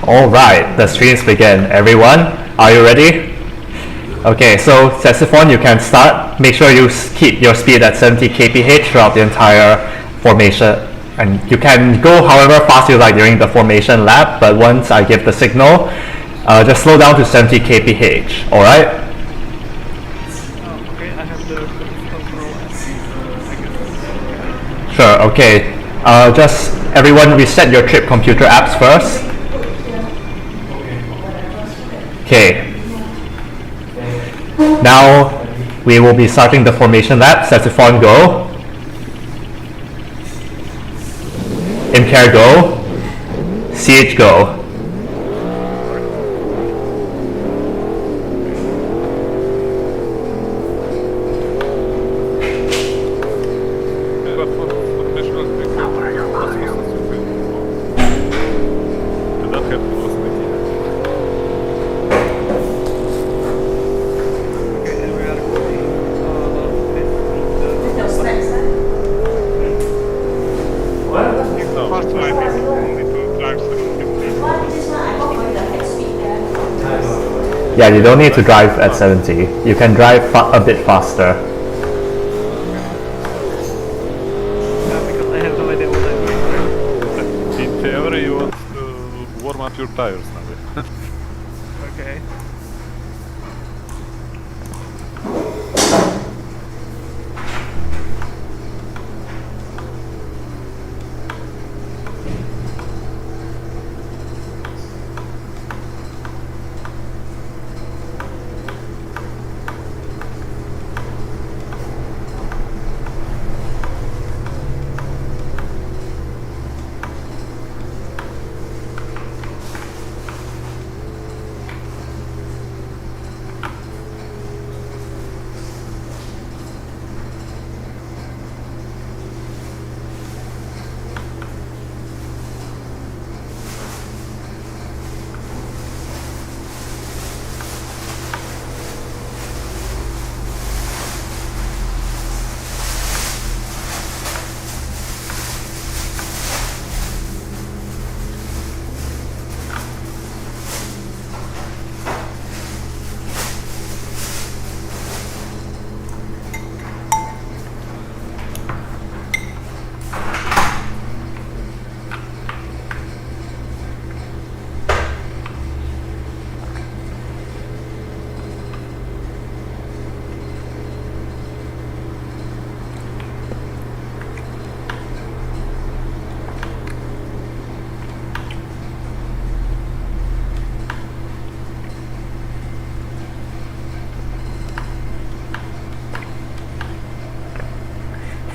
Alright, the streams begin. Everyone, are you ready? Okay, so saxophone, you can start. Make sure you keep your speed at 70 kph throughout the entire formation. And you can go however fast you like during the formation lap, but once I give the signal, just slow down to 70 kph, alright? Okay, I have the control. Sure, okay. Just everyone reset your trip computer apps first. Okay. Now we will be starting the formation lap. Saxophone go. MCAR go. CH go. Yeah, you don't need to drive at 70. You can drive a bit faster. Yeah, because I have no idea what I'm doing. In theory, you want to warm up your tires now. Okay.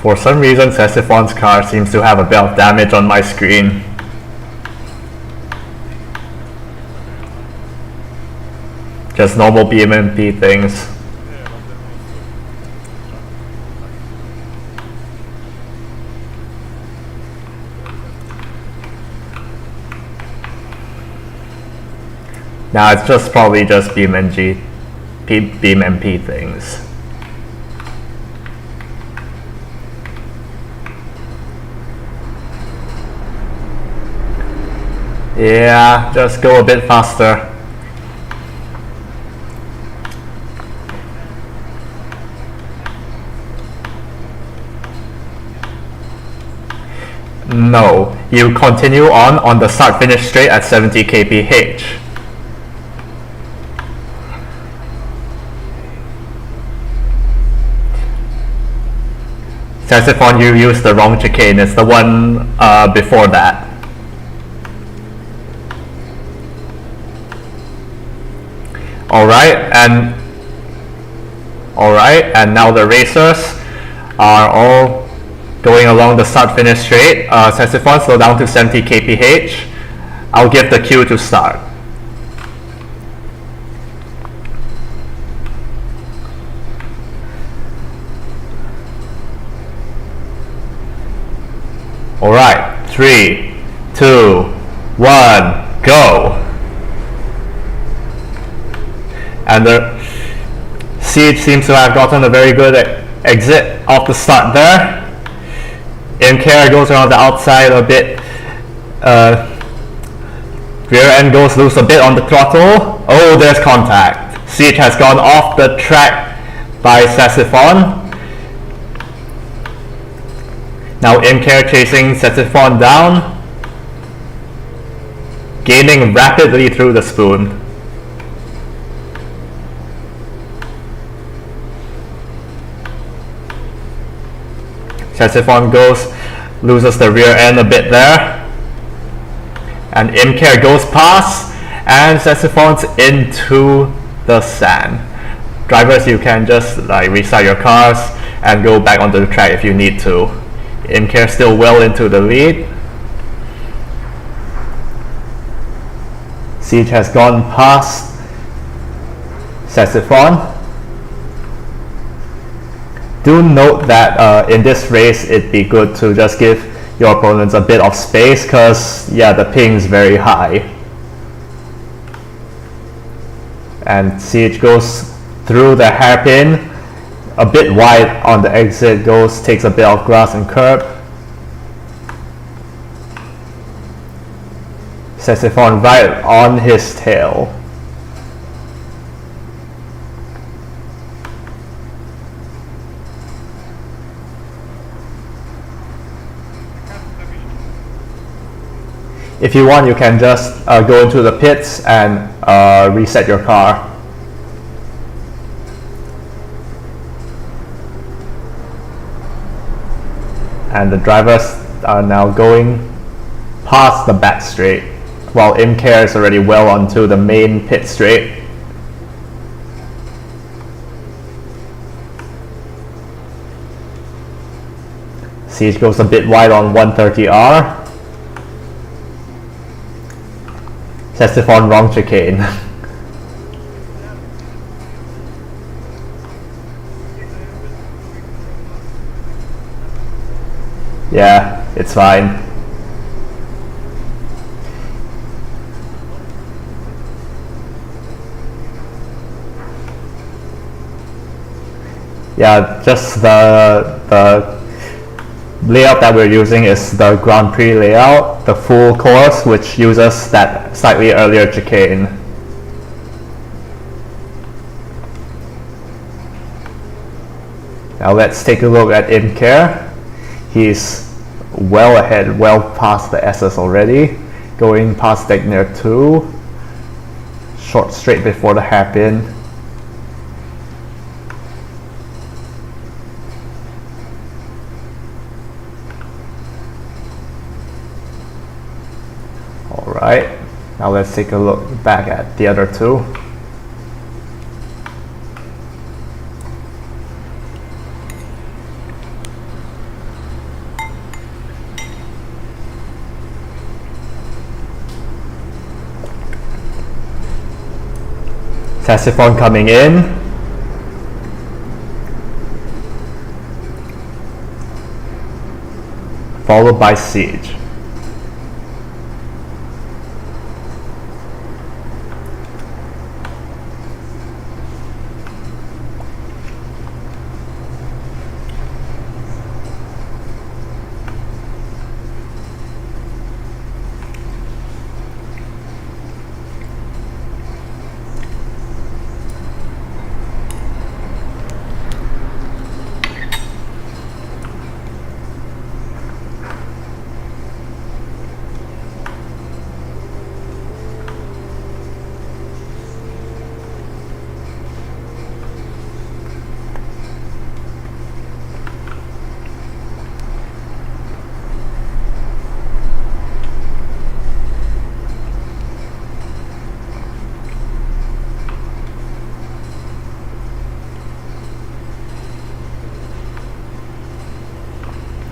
For some reason, Saxophone's car seems to have a bit of damage on my screen. Just normal BMP things. Nah, it's just probably just BMP things. Yeah, just go a bit faster. No, you continue on the start finish straight at 70 kph. Saxophone, you used the wrong chicane, it's the one before that. Alright, and now the racers are all going along the start finish straight. Saxophone, slow down to 70 kph. I'll give the cue to start. Alright, 3, 2, 1, go! And the CH seems to have gotten a very good exit off the start there. MKR goes around the outside a bit Rear end goes loose a bit on the throttle. Oh, there's contact. Siege has gone off the track by Saxophone. Now Imcare chasing Saxophone down, gaining rapidly through the spoon. Saxophone loses the rear end a bit there. And Imcare goes past, and Saxophone's into the sand. Drivers, you can just restart your cars and go back onto the track if you need to. Imcare still well into the lead. Siege has gone past Saxophone. Do note that in this race it'd be good to just give your opponents a bit of space, because the ping's very high. And Siege goes through the hairpin, a bit wide on the exit, takes a bit of grass and curb. Saxophone right on his tail. If you want, you can just go into the pits and reset your car. And the drivers are now going past the back straight, while Imcare is already well onto the main pit straight. Siege goes a bit wide on 130R. Saxophone wrong chicane. Yeah, it's fine. Yeah, just the layout that we're using is the Grand Prix layout, the full course, which uses that slightly earlier chicane. Now let's take a look at Imcare. He's well ahead, well past the S's already, going past Degner 2, short straight before the hairpin. Alright, now let's take a look back at the other two. Saxophone coming in. Followed by Siege.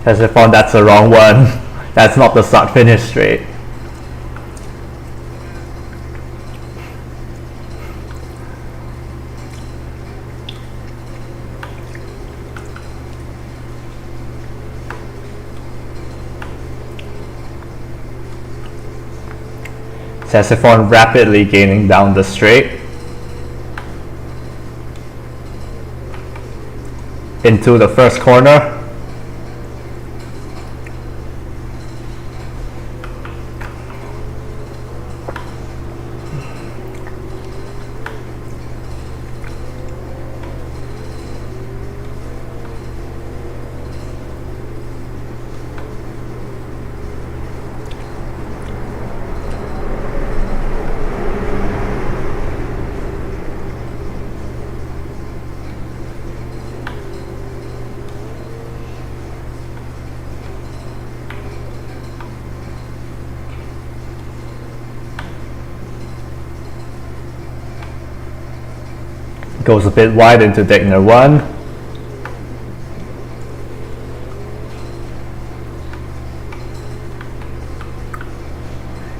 Saxophone, that's the wrong one. That's not the start finish straight. Saxophone rapidly gaining down the straight into the first corner. Goes a bit wide into Digner 1.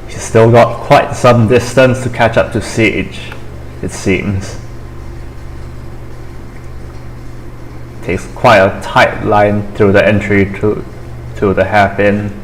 He's still got quite some distance to catch up to Siege, it seems. Takes quite a tight line through the entry to the hairpin.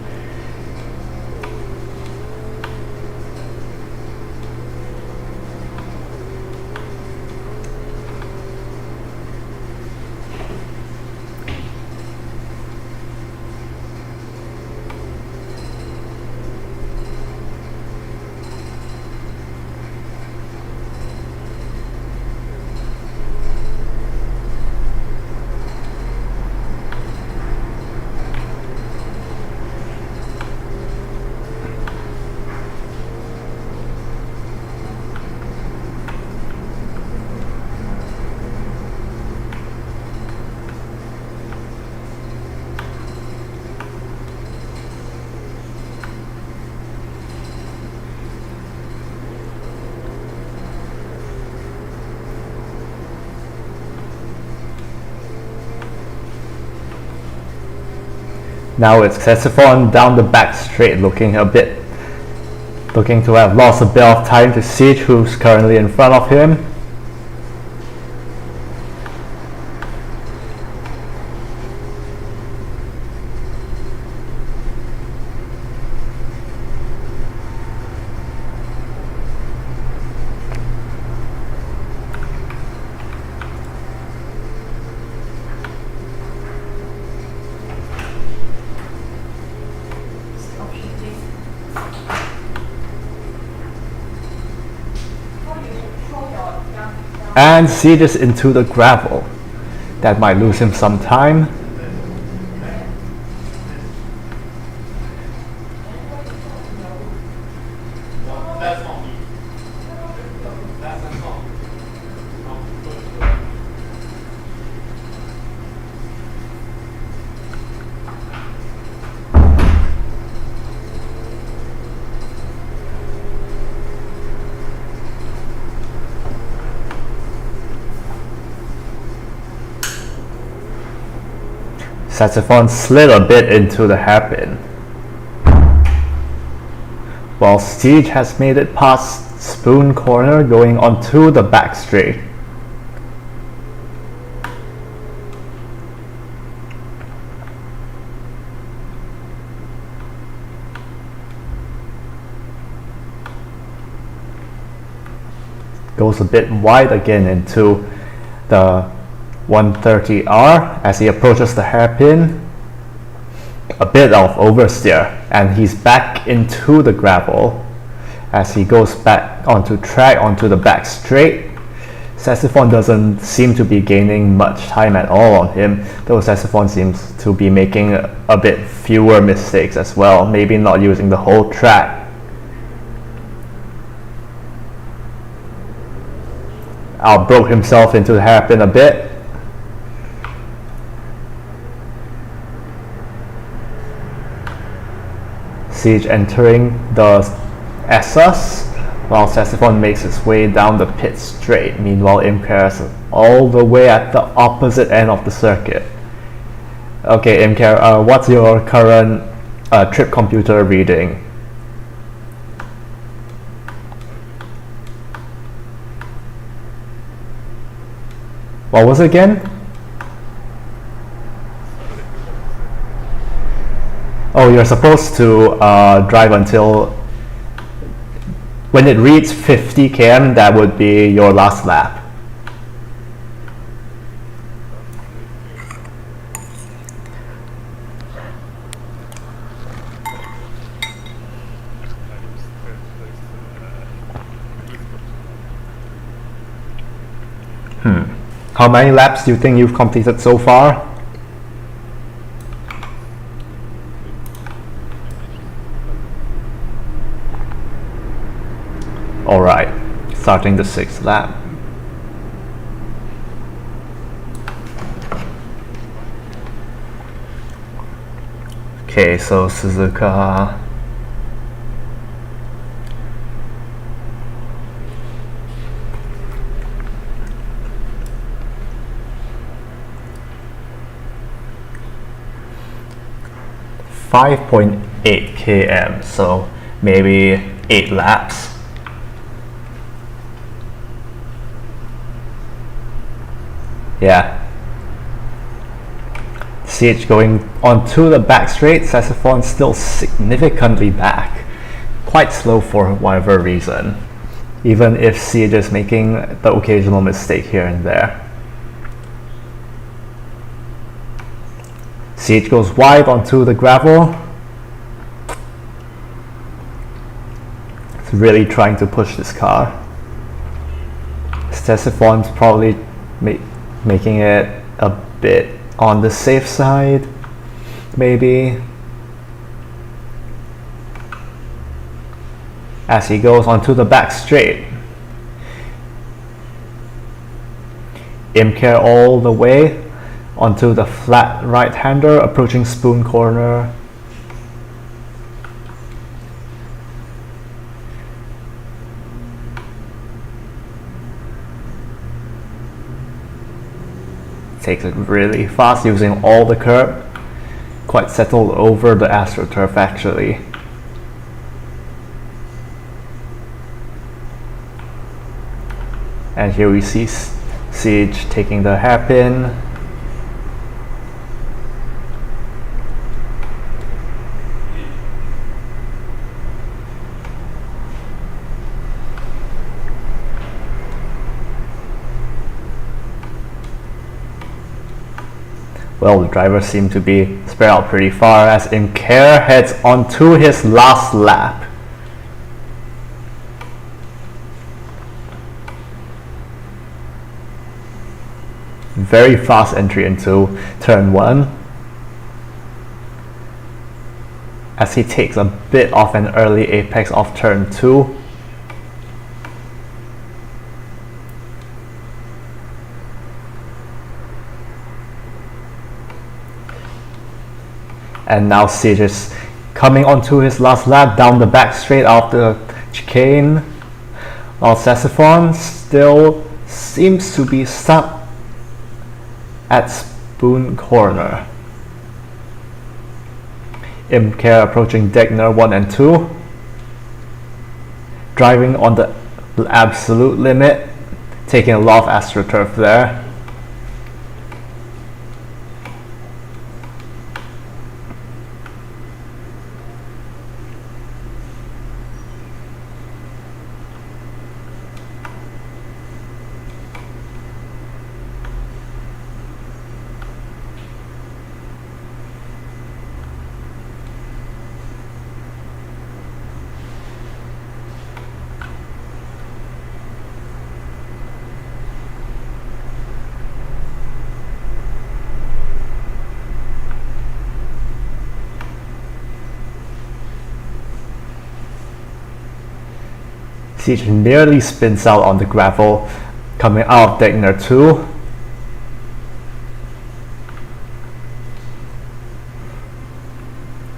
Now it's Saxophone down the back straight, looking to have lost a bit of time to Siege, who's currently in front of him. And Siege is into the gravel. That might lose him some time. Saxophone slid a bit into the hairpin, while Siege has made it past Spoon Corner, going onto the back straight. Goes a bit wide again into the 130R as he approaches the hairpin. A bit of oversteer, and he's back into the gravel as he goes back onto track onto the back straight. Saxophone doesn't seem to be gaining much time at all on him, though Saxophone seems to be making a bit fewer mistakes as well, maybe not using the whole track. Outbroke himself into the hairpin a bit. Siege entering the SS, while Saxophone makes its way down the pit straight. Meanwhile, Imker is all the way at the opposite end of the circuit. Okay, Imker, what's your current trip computer reading? What was it again? Oh, you're supposed to drive until, when it reads 50 km, that would be your last lap. How many laps do you think you've completed so far? Alright, starting the 6th lap. Okay, so Suzuka. 5.8 km, so maybe 8 laps. Yeah. CH going onto the back straight, Saxophone still significantly back. Quite slow for whatever reason, even if CH is making the occasional mistake here and there. CH goes wide onto the gravel. It's really trying to push this car. Saxophone's probably making it a bit on the safe side, maybe. As he goes onto the back straight. Imcare all the way onto the flat right-hander, approaching Spoon corner. Takes it really fast, using all the curb. Quite settled over the AstroTurf actually. And here we see Siege taking the hairpin. Well, the drivers seem to be spread out pretty far as Imcare heads onto his last lap. Very fast entry into turn 1 as he takes a bit of an early apex off turn 2. And now Siege is coming onto his last lap down the back straight of the chicane, while Saxophone still seems to be stuck at Spoon corner. Imcare approaching Degner 1 and 2, driving on the absolute limit, taking a lot of AstroTurf there. Siege nearly spins out on the gravel coming out of Degner 2.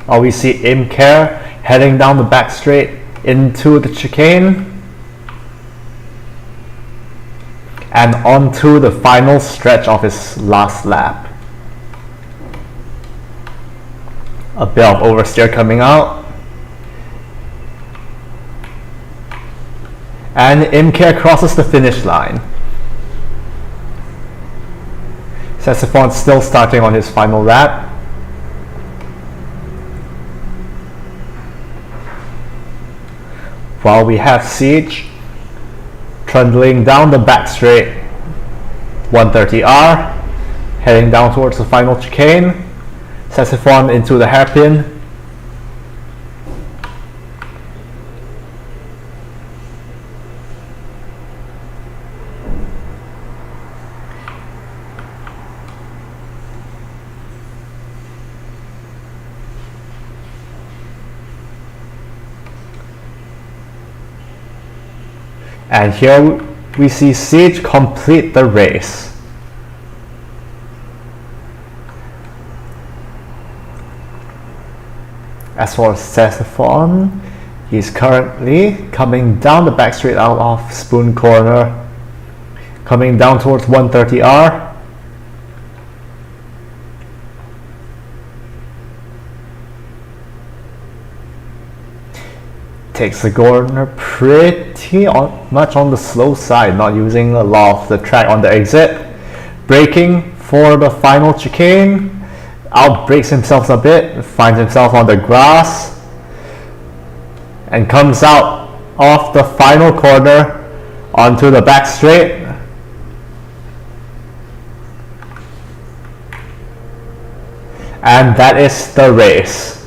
While we see Imcare heading down the back straight into the chicane and onto the final stretch of his last lap. A bit of oversteer coming out. And Imcare crosses the finish line. Saxophone still starting on his final lap. While we have Siege trundling down the back straight 130R, heading down towards the final chicane. Saxophone into the hairpin. And here we see Siege complete the race. As for Saxophone, he's currently coming down the back straight out of Spoon corner, coming down towards 130R. takes the corner pretty much on the slow side, not using a lot of the track on the exit. Braking for the final chicane, outbrakes himself a bit, finds himself on the grass, and comes out of the final corner onto the back straight. And that is the race.